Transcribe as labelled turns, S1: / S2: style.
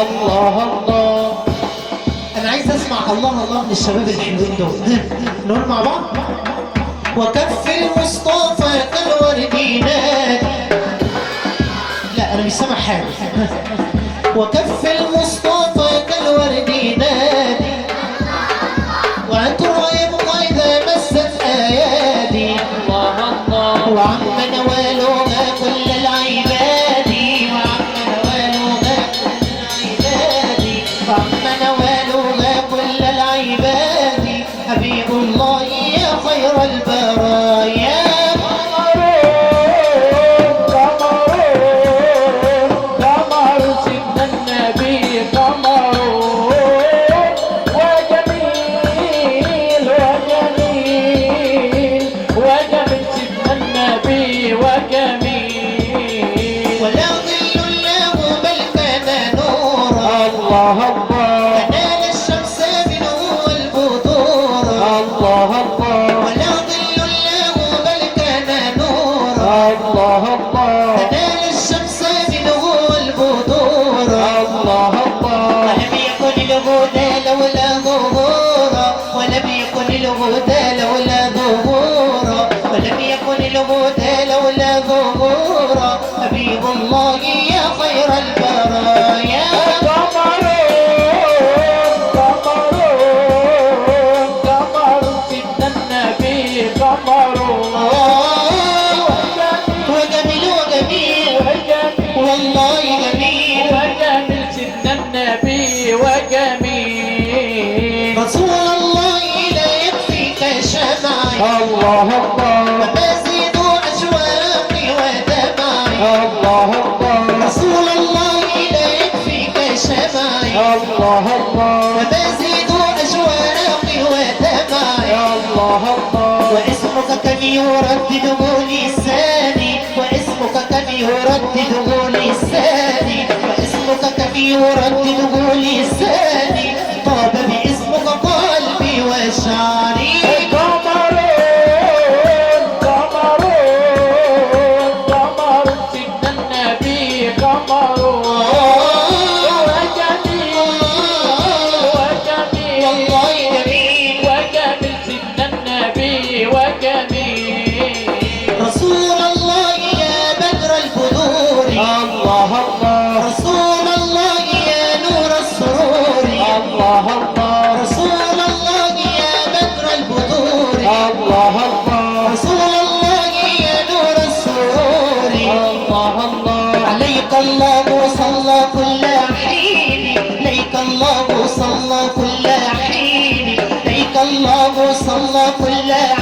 S1: الله الله. انا عايز اسمع الله الله من الشباب الحلوين دول. نقول مع بعض. وكف المصطفى كالوردينات. لا انا مش سامع حاجه. وكف المصطفى كالوردينات وعطر يبقى اذا مست ايادي. الله الله. وعم نوالها كل العباد وعم نوالها كل العباد وعم نوالها كل العباد حبيب الله يا خير البرايا. الهدى لولا ظهورا ولم يكن الهدى لولا ظهورا حبيب الله يا خير البرايا. قمر سيدنا النبي قمر وجميل وجميل والله جميل وجميل سيدنا النبي وجميل رسول الله الله ومزيد أشواقي ودمعي. الله الله رسول الله لا يكفيك شمعي. الله الله ومزيد أشواقي ودمعي. الله الله واسمك كم يردده لساني واسمك كم يردده لساني واسمك كم يردده لساني طاب باسمك قلبي وشعري. الله صلى كل حين ليك الله صلى كل حين ليك الله صلى كل حين